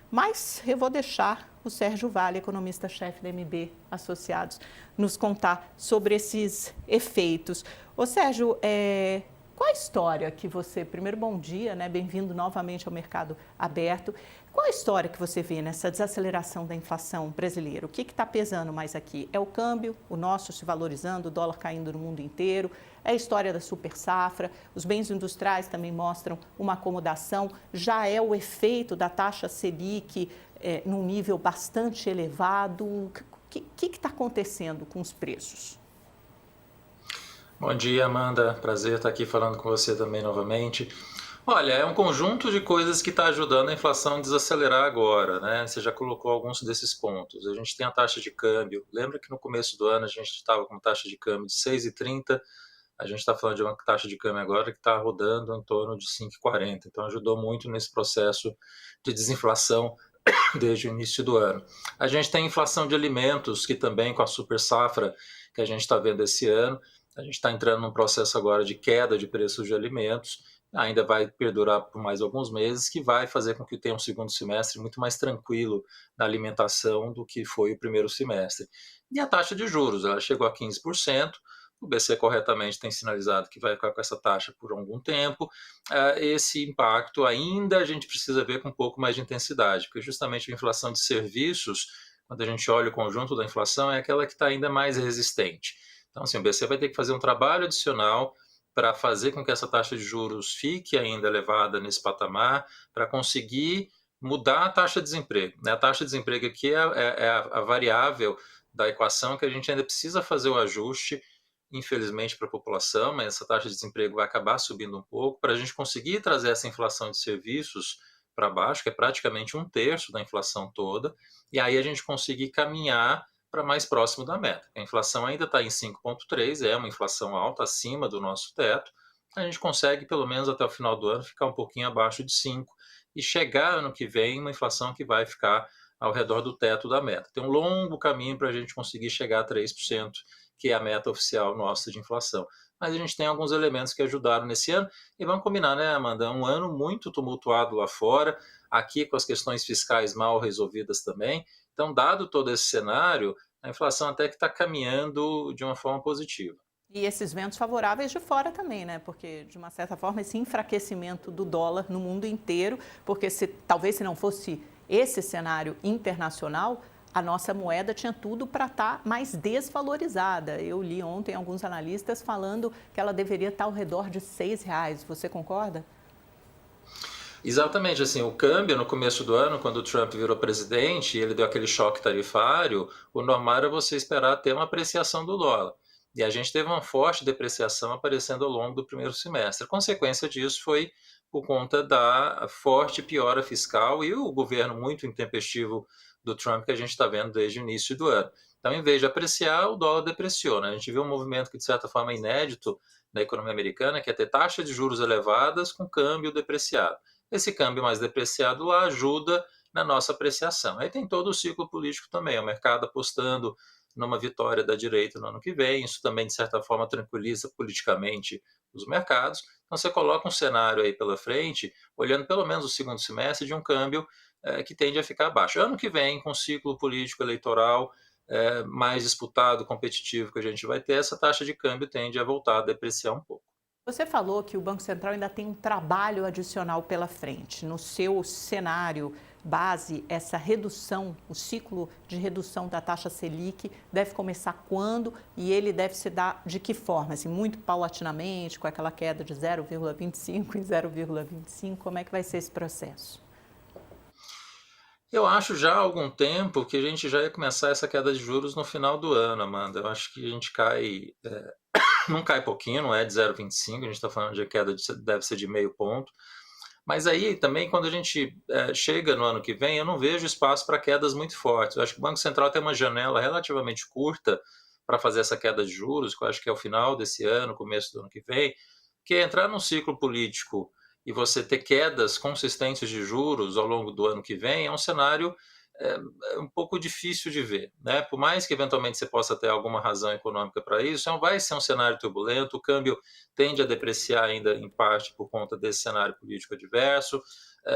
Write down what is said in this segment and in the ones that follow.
Mas eu vou deixar o Sérgio Vale, economista-chefe da MB Associados, nos contar sobre esses efeitos. Ô Sérgio, qual a história que você... Primeiro, bom dia, né? Bem-vindo novamente ao Mercado Aberto. Qual a história que você vê nessa desaceleração da inflação brasileira? O que está pesando mais aqui? É o câmbio, o nosso se valorizando, o dólar caindo no mundo inteiro? É a história da super safra? Os bens industriais também mostram uma acomodação? Já é o efeito da taxa Selic num nível bastante elevado? O que está acontecendo com os preços? Bom dia, Amanda. Prazer estar aqui falando com você também novamente. Olha, é um conjunto de coisas que está ajudando a inflação a desacelerar agora, né? Você já colocou alguns desses pontos. A gente tem a taxa de câmbio. Lembra que no começo do ano a gente estava com taxa de câmbio de 6,30. A gente está falando de uma taxa de câmbio agora que está rodando em torno de 5,40. Então ajudou muito nesse processo de desinflação desde o início do ano. A gente tem inflação de alimentos, que também com a super safra que a gente está vendo esse ano, a gente está entrando num processo agora de queda de preços de alimentos, ainda vai perdurar por mais alguns meses, que vai fazer com que tenha um segundo semestre muito mais tranquilo na alimentação do que foi o primeiro semestre. E a taxa de juros, ela chegou a 15%, o BC corretamente tem sinalizado que vai ficar com essa taxa por algum tempo. Esse impacto ainda a gente precisa ver com um pouco mais de intensidade, porque justamente a inflação de serviços, quando a gente olha o conjunto da inflação, é aquela que está ainda mais resistente. Então, assim, o BC vai ter que fazer um trabalho adicional para fazer com que essa taxa de juros fique ainda elevada nesse patamar, para conseguir mudar a taxa de desemprego. Né? A taxa de desemprego aqui é a variável da equação que a gente ainda precisa fazer o ajuste, infelizmente, para a população, mas essa taxa de desemprego vai acabar subindo um pouco, para a gente conseguir trazer essa inflação de serviços para baixo, que é praticamente um terço da inflação toda, e aí a gente conseguir caminhar para mais próximo da meta. A inflação ainda está em 5,3, é uma inflação alta, acima do nosso teto. A gente consegue, pelo menos até o final do ano, ficar um pouquinho abaixo de 5 e chegar ano que vem uma inflação que vai ficar ao redor do teto da meta. Tem um longo caminho para a gente conseguir chegar a 3%, que é a meta oficial nossa de inflação. Mas a gente tem alguns elementos que ajudaram nesse ano. E vamos combinar, né, Amanda? Um ano muito tumultuado lá fora, aqui com as questões fiscais mal resolvidas também. Então, dado todo esse cenário, a inflação até que está caminhando de uma forma positiva. E esses ventos favoráveis de fora também, né? Porque, de uma certa forma, esse enfraquecimento do dólar no mundo inteiro, porque talvez se não fosse esse cenário internacional, a nossa moeda tinha tudo para estar mais desvalorizada. Eu li ontem alguns analistas falando que ela deveria estar ao redor de R$ 6. Você concorda? Exatamente, assim, o câmbio no começo do ano, quando o Trump virou presidente e ele deu aquele choque tarifário, o normal era você esperar ter uma apreciação do dólar. E a gente teve uma forte depreciação aparecendo ao longo do primeiro semestre. A consequência disso foi por conta da forte piora fiscal e o governo muito intempestivo do Trump que a gente está vendo desde o início do ano. Então, em vez de apreciar, o dólar depreciou. Né? A gente viu um movimento que, de certa forma, é inédito na economia americana, que é ter taxa de juros elevadas com câmbio depreciado. Esse câmbio mais depreciado lá ajuda na nossa apreciação. Aí tem todo o ciclo político também, o mercado apostando numa vitória da direita no ano que vem, isso também, de certa forma, tranquiliza politicamente os mercados. Então, você coloca um cenário aí pela frente, olhando pelo menos o segundo semestre, de um câmbio que tende a ficar baixo. Ano que vem, com o ciclo político eleitoral mais disputado, competitivo que a gente vai ter, essa taxa de câmbio tende a voltar a depreciar um pouco. Você falou que o Banco Central ainda tem um trabalho adicional pela frente. No seu cenário base, essa redução, o ciclo de redução da taxa Selic deve começar quando e ele deve se dar de que forma? Assim, muito paulatinamente, com aquela queda de 0,25 em 0,25, como é que vai ser esse processo? Eu acho já há algum tempo que a gente já ia começar essa queda de juros no final do ano, Amanda. Eu acho que a gente cai, não cai pouquinho, não é de 0,25, a gente está falando de queda deve ser de meio ponto. Mas aí também, quando a gente chega no ano que vem, eu não vejo espaço para quedas muito fortes. Eu acho que o Banco Central tem uma janela relativamente curta para fazer essa queda de juros, que eu acho que é o final desse ano, começo do ano que vem, que é entrar num ciclo político e você ter quedas consistentes de juros ao longo do ano que vem, é um cenário é, um pouco difícil de ver. Né? Por mais que eventualmente você possa ter alguma razão econômica para isso, vai ser um cenário turbulento, o câmbio tende a depreciar ainda em parte por conta desse cenário político adverso.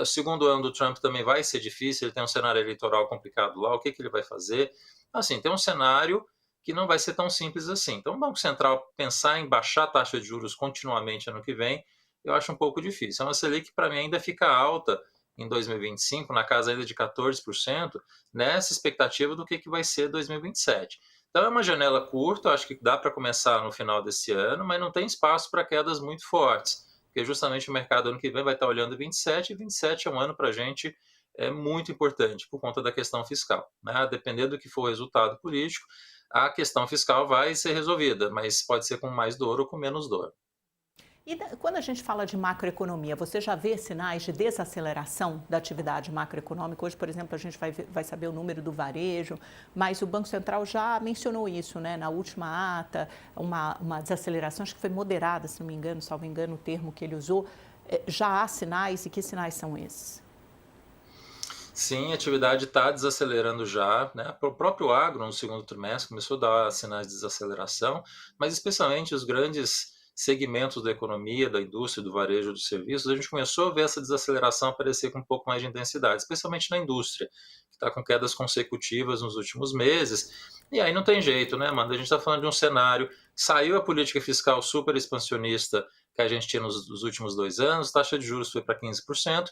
O segundo ano do Trump também vai ser difícil, ele tem um cenário eleitoral complicado lá, o que ele vai fazer? Assim, tem um cenário que não vai ser tão simples assim. Então, o Banco Central pensar em baixar a taxa de juros continuamente ano que vem, eu acho um pouco difícil. É uma Selic, para mim, ainda fica alta em 2025, na casa ainda de 14%, nessa expectativa do que vai ser 2027. Então, é uma janela curta, acho que dá para começar no final desse ano, mas não tem espaço para quedas muito fortes, porque justamente o mercado ano que vem vai estar olhando 27, e 27 é um ano para a gente muito importante por conta da questão fiscal. Né? Dependendo do que for o resultado político, a questão fiscal vai ser resolvida, mas pode ser com mais dor ou com menos dor. E quando a gente fala de macroeconomia, você já vê sinais de desaceleração da atividade macroeconômica? Hoje, por exemplo, a gente vai saber o número do varejo, mas o Banco Central já mencionou isso, né? Na última ata, uma desaceleração, acho que foi moderada, se não me engano, salvo engano o termo que ele usou. Já há sinais, e que sinais são esses? Sim, a atividade está desacelerando já, né? O próprio agro, no segundo trimestre, começou a dar sinais de desaceleração, mas especialmente os grandes segmentos da economia, da indústria, do varejo, dos serviços, a gente começou a ver essa desaceleração aparecer com um pouco mais de intensidade, especialmente na indústria, que está com quedas consecutivas nos últimos meses. E aí não tem jeito, né, Amanda? A gente está falando de um cenário, saiu a política fiscal super expansionista que a gente tinha nos últimos 2 anos, taxa de juros foi para 15%,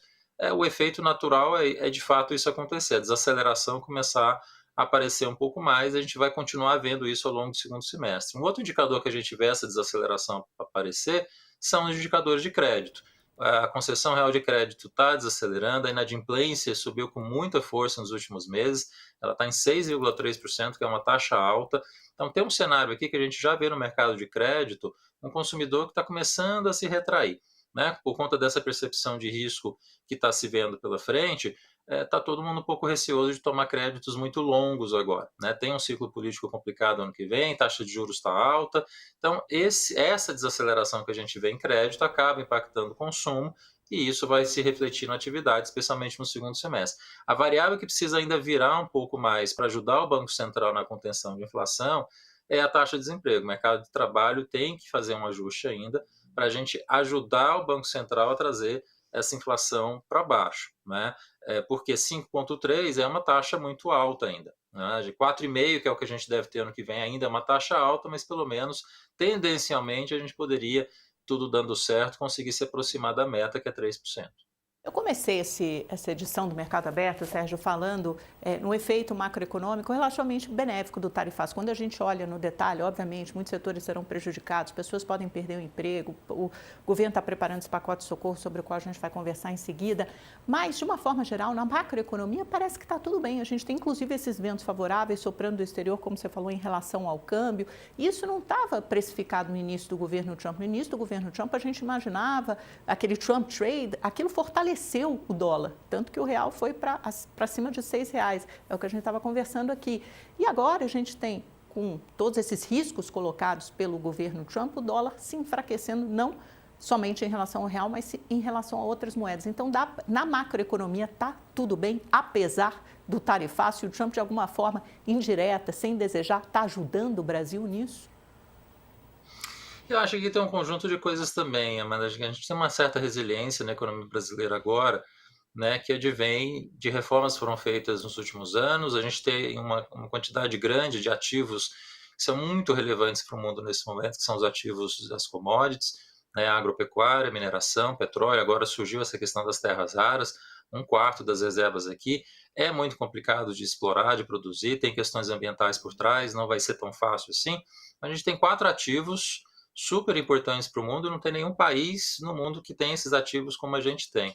o efeito natural é de fato isso acontecer, a desaceleração começar a aparecer um pouco mais, a gente vai continuar vendo isso ao longo do segundo semestre. Um outro indicador que a gente vê essa desaceleração aparecer são os indicadores de crédito. A concessão real de crédito está desacelerando, a inadimplência subiu com muita força nos últimos meses, ela está em 6,3%, que é uma taxa alta. Então tem um cenário aqui que a gente já vê no mercado de crédito, um consumidor que está começando a se retrair. Né, por conta dessa percepção de risco que está se vendo pela frente, está todo mundo um pouco receoso de tomar créditos muito longos agora. Né? Tem um ciclo político complicado ano que vem, taxa de juros está alta, então essa desaceleração que a gente vê em crédito acaba impactando o consumo e isso vai se refletir na atividade, especialmente no segundo semestre. A variável que precisa ainda virar um pouco mais para ajudar o Banco Central na contenção de inflação é a taxa de desemprego. O mercado de trabalho tem que fazer um ajuste ainda, para a gente ajudar o Banco Central a trazer essa inflação para baixo, né? Porque 5,3 é uma taxa muito alta ainda. Né? De 4,5, que é o que a gente deve ter ano que vem, ainda é uma taxa alta, mas pelo menos tendencialmente a gente poderia, tudo dando certo, conseguir se aproximar da meta, que é 3%. Eu comecei essa edição do Mercado Aberto, Sérgio, falando no efeito macroeconômico relativamente benéfico do tarifaço. Quando a gente olha no detalhe, obviamente, muitos setores serão prejudicados, pessoas podem perder o emprego, o governo está preparando esse pacote de socorro sobre o qual a gente vai conversar em seguida, mas, de uma forma geral, na macroeconomia parece que está tudo bem. A gente tem, inclusive, esses ventos favoráveis soprando do exterior, como você falou, em relação ao câmbio. Isso não estava precificado no início do governo Trump. No início do governo Trump, a gente imaginava aquele Trump Trade, aquilo fortaleceu o dólar, tanto que o real foi para cima de R$6, é o que a gente estava conversando aqui. E agora a gente tem, com todos esses riscos colocados pelo governo Trump, o dólar se enfraquecendo, não somente em relação ao real, mas em relação a outras moedas. Então, na macroeconomia está tudo bem, apesar do tarifaço, e o Trump, de alguma forma indireta, sem desejar, está ajudando o Brasil nisso? Eu acho que tem um conjunto de coisas também, Amanda. A gente tem uma certa resiliência na economia brasileira agora, né, que advém de reformas que foram feitas nos últimos anos. A gente tem uma quantidade grande de ativos que são muito relevantes para o mundo nesse momento, que são os ativos das commodities, né, agropecuária, mineração, petróleo. Agora surgiu essa questão das terras raras, um quarto das reservas aqui. É muito complicado de explorar, de produzir, tem questões ambientais por trás, não vai ser tão fácil assim. A gente tem 4 ativos super importantes para o mundo, não tem nenhum país no mundo que tem esses ativos como a gente tem.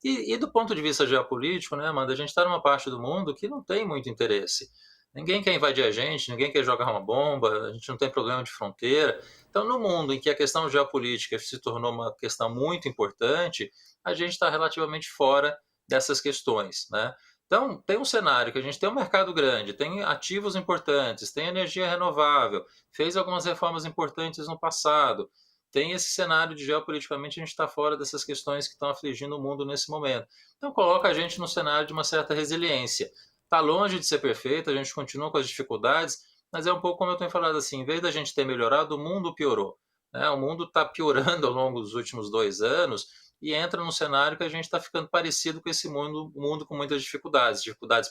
E do ponto de vista geopolítico, né, Amanda, a gente está numa parte do mundo que não tem muito interesse. Ninguém quer invadir a gente, ninguém quer jogar uma bomba, a gente não tem problema de fronteira. Então, no mundo em que a questão geopolítica se tornou uma questão muito importante, a gente está relativamente fora dessas questões, né? Então, tem um cenário que a gente tem um mercado grande, tem ativos importantes, tem energia renovável, fez algumas reformas importantes no passado, tem esse cenário de geopoliticamente a gente está fora dessas questões que estão afligindo o mundo nesse momento. Então, coloca a gente no cenário de uma certa resiliência. Está longe de ser perfeito, a gente continua com as dificuldades, mas é um pouco como eu tenho falado assim, em vez da gente ter melhorado, o mundo piorou. Né? O mundo está piorando ao longo dos últimos 2 anos, e entra num cenário que a gente está ficando parecido com esse mundo com muitas dificuldades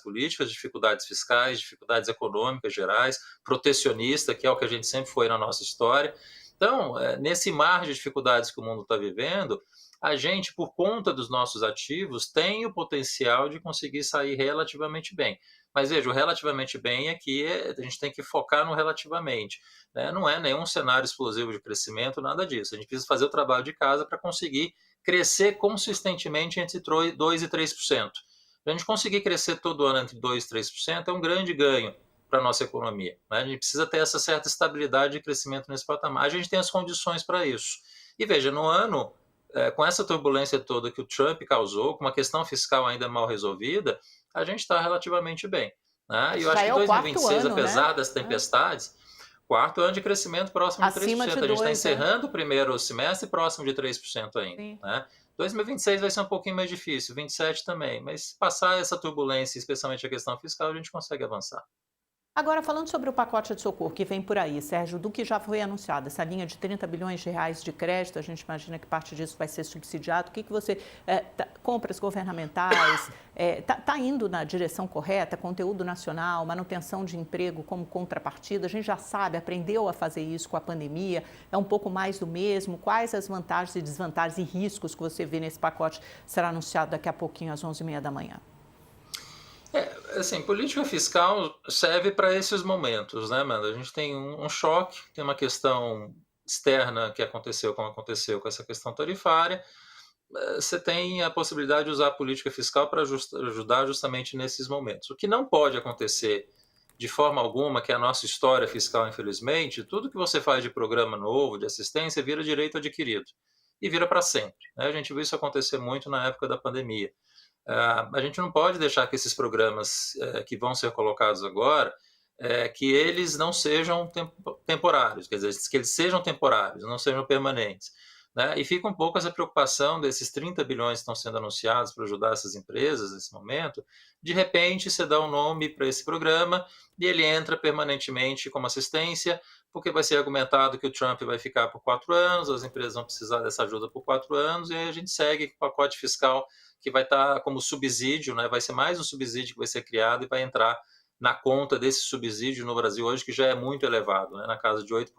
políticas, dificuldades fiscais, dificuldades econômicas gerais, protecionista, que é o que a gente sempre foi na nossa história. Então, nesse mar de dificuldades que o mundo está vivendo, a gente, por conta dos nossos ativos, tem o potencial de conseguir sair relativamente bem. Mas veja, o relativamente bem aqui a gente tem que focar no relativamente. Né? Não é nenhum cenário explosivo de crescimento, nada disso. A gente precisa fazer o trabalho de casa para conseguir crescer consistentemente entre 2% e 3%. Se a gente conseguir crescer todo ano entre 2% e 3%, é um grande ganho para a nossa economia. Né? A gente precisa ter essa certa estabilidade de crescimento nesse patamar. A gente tem as condições para isso. E veja, no ano, com essa turbulência toda que o Trump causou, com uma questão fiscal ainda mal resolvida, a gente está relativamente bem. Né? E eu Já acho que é o quarto 2026, ano, apesar né? das tempestades, quarto ano de crescimento próximo de Acima 3%. de A gente está 2, é. encerrando o primeiro semestre próximo de 3% ainda. Sim. Né? 2026 vai ser um pouquinho mais difícil, 27 também, mas se passar essa turbulência, especialmente a questão fiscal, a gente consegue avançar. Agora, falando sobre o pacote de socorro que vem por aí, Sérgio, do que já foi anunciado, essa linha de 30 bilhões de reais de crédito, a gente imagina que parte disso vai ser subsidiado. O que você, compras governamentais, está indo na direção correta, conteúdo nacional, manutenção de emprego como contrapartida? A gente já sabe, aprendeu a fazer isso com a pandemia, é um pouco mais do mesmo. Quais as vantagens e desvantagens e riscos que você vê nesse pacote que será anunciado daqui a pouquinho, às 11h30 da manhã? Assim, política fiscal serve para esses momentos, né, Amanda? A gente tem um choque, tem uma questão externa que aconteceu, como aconteceu com essa questão tarifária. Você tem a possibilidade de usar a política fiscal para ajudar justamente nesses momentos. O que não pode acontecer de forma alguma, que é a nossa história fiscal, infelizmente, tudo que você faz de programa novo, de assistência, vira direito adquirido e vira para sempre. Né? A gente viu isso acontecer muito na época da pandemia. A gente não pode deixar que esses programas que vão ser colocados agora, que eles não sejam temporários, quer dizer, que eles sejam temporários, não sejam permanentes. Né? E fica um pouco essa preocupação desses 30 bilhões que estão sendo anunciados para ajudar essas empresas nesse momento. De repente, você dá um nome para esse programa e ele entra permanentemente como assistência, porque vai ser argumentado que o Trump vai ficar por 4 anos, as empresas vão precisar dessa ajuda por 4 anos, e aí a gente segue com o pacote fiscal que vai estar como subsídio, né? Vai ser mais um subsídio que vai ser criado e vai entrar na conta desse subsídio no Brasil hoje, que já é muito elevado, né? Na casa de 8%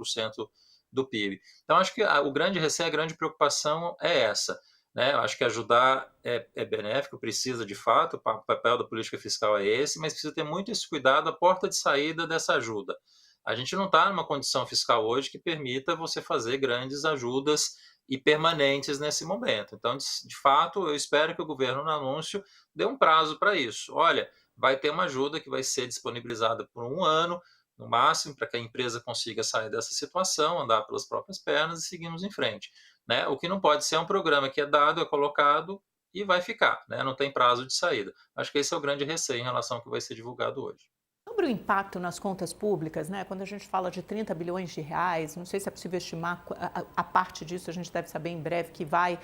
do PIB. Então, acho que o grande receio, a grande preocupação é essa. Né? Eu acho que ajudar é benéfico, precisa de fato, o papel da política fiscal é esse, mas precisa ter muito esse cuidado, a porta de saída dessa ajuda. A gente não está numa condição fiscal hoje que permita você fazer grandes ajudas e permanentes nesse momento. Então, de fato, eu espero que o governo, no anúncio, dê um prazo para isso. Olha, vai ter uma ajuda que vai ser disponibilizada por 1 ano, no máximo, para que a empresa consiga sair dessa situação, andar pelas próprias pernas e seguirmos em frente. Né? O que não pode ser um programa que é dado, é colocado e vai ficar, né? Não tem prazo de saída. Acho que esse é o grande receio em relação ao que vai ser divulgado hoje. Sobre o impacto nas contas públicas, né? Quando a gente fala de 30 bilhões de reais, não sei se é possível estimar a parte disso, a gente deve saber em breve que vai,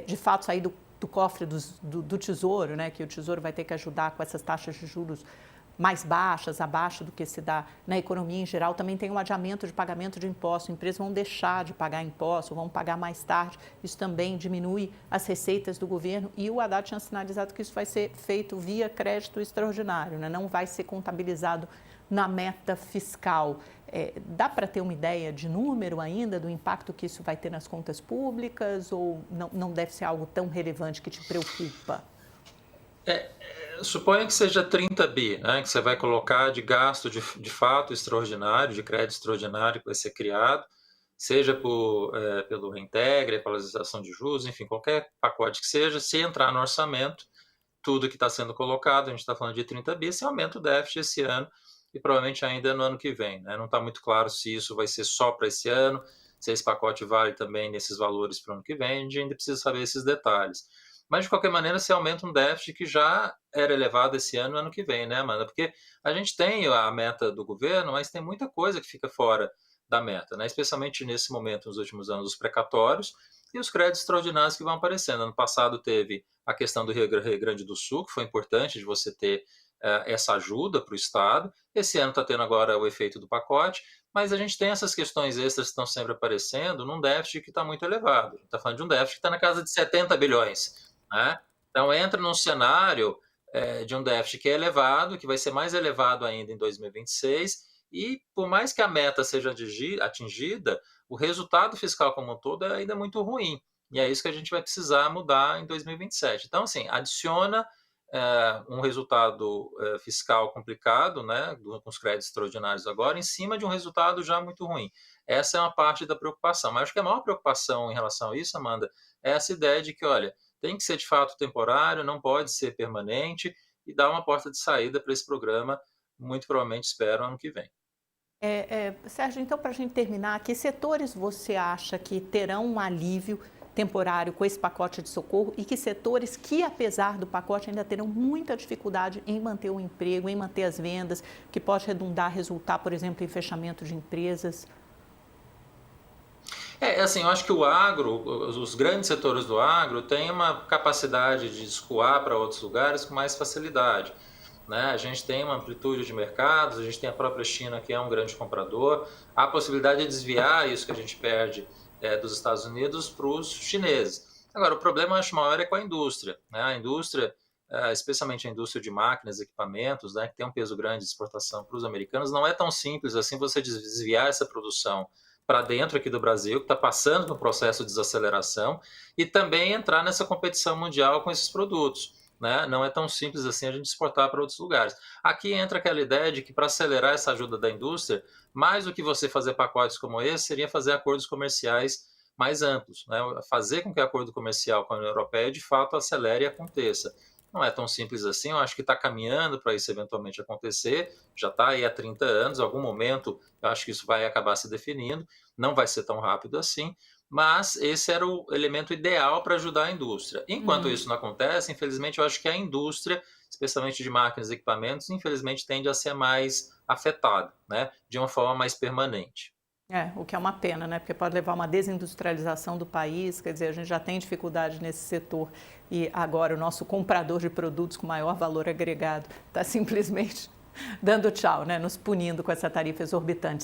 de fato, sair do cofre do Tesouro, né? Que o Tesouro vai ter que ajudar com essas taxas de juros mais baixas, abaixo do que se dá na economia em geral. Também tem um adiamento de pagamento de impostos. Empresas vão deixar de pagar impostos, vão pagar mais tarde. Isso também diminui as receitas do governo. E o Haddad tinha sinalizado que isso vai ser feito via crédito extraordinário, né? Não vai ser contabilizado na meta fiscal. Dá para ter uma ideia de número ainda do impacto que isso vai ter nas contas públicas ou não deve ser algo tão relevante que te preocupa? Suponha que seja 30 bi, né, que você vai colocar de gasto de fato extraordinário, de crédito extraordinário que vai ser criado, seja pelo reintegre, equalização de juros, enfim, qualquer pacote que seja, se entrar no orçamento, tudo que está sendo colocado, a gente está falando de 30 bi, se aumenta o déficit esse ano e provavelmente ainda no ano que vem. Né? Não está muito claro se isso vai ser só para esse ano, se esse pacote vale também nesses valores para o ano que vem, a gente ainda precisa saber esses detalhes. Mas, de qualquer maneira, se aumenta um déficit que já era elevado esse ano e ano que vem, né, Amanda? Porque a gente tem a meta do governo, mas tem muita coisa que fica fora da meta, né? Especialmente nesse momento, nos últimos anos, os precatórios e os créditos extraordinários que vão aparecendo. Ano passado teve a questão do Rio Grande do Sul, que foi importante de você ter essa ajuda para o Estado. Esse ano está tendo agora o efeito do pacote. mas a gente tem essas questões extras que estão sempre aparecendo num déficit que está muito elevado. Está falando de um déficit que está na casa de 70 bilhões. Né? Então, entra num cenário de um déficit que é elevado, que vai ser mais elevado ainda em 2026, e por mais que a meta seja atingida, o resultado fiscal como um todo é ainda muito ruim. E é isso que a gente vai precisar mudar em 2027. Então, assim, adiciona um resultado fiscal complicado, né, com os créditos extraordinários agora, em cima de um resultado já muito ruim. Essa é uma parte da preocupação. Mas acho que a maior preocupação em relação a isso, Amanda, é essa ideia de que, olha, tem que ser de fato temporário, não pode ser permanente, e dar uma porta de saída para esse programa, muito provavelmente espero ano que vem. Sérgio, então, para a gente terminar, que setores você acha que terão um alívio temporário com esse pacote de socorro e que setores que, apesar do pacote, ainda terão muita dificuldade em manter o emprego, em manter as vendas, que pode resultar, por exemplo, em fechamento de empresas? Assim, eu acho que o agro, os grandes setores do agro têm uma capacidade de escoar para outros lugares com mais facilidade. Né? A gente tem uma amplitude de mercados, a gente tem a própria China, que é um grande comprador, há a possibilidade de desviar isso que a gente perde dos Estados Unidos para os chineses. Agora, o problema, eu acho, maior é com a indústria. Né? A indústria, especialmente a indústria de máquinas, equipamentos, né, que tem um peso grande de exportação para os americanos, não é tão simples assim você desviar essa produção para dentro aqui do Brasil, que está passando por um processo de desaceleração, e também entrar nessa competição mundial com esses produtos. Né? Não é tão simples assim a gente exportar para outros lugares. Aqui entra aquela ideia de que para acelerar essa ajuda da indústria, mais do que você fazer pacotes como esse, seria fazer acordos comerciais mais amplos. Né? Fazer com que o acordo comercial com a União Europeia de fato acelere e aconteça. Não é tão simples assim, eu acho que está caminhando para isso eventualmente acontecer, já está aí há 30 anos, em algum momento eu acho que isso vai acabar se definindo, não vai ser tão rápido assim, mas esse era o elemento ideal para ajudar a indústria. Enquanto isso não acontece, infelizmente eu acho que a indústria, especialmente de máquinas e equipamentos, infelizmente tende a ser mais afetada, né, de uma forma mais permanente. O que é uma pena, né? Porque pode levar a uma desindustrialização do país, quer dizer, a gente já tem dificuldade nesse setor e agora o nosso comprador de produtos com maior valor agregado está simplesmente dando tchau, né? Nos punindo com essa tarifa exorbitante.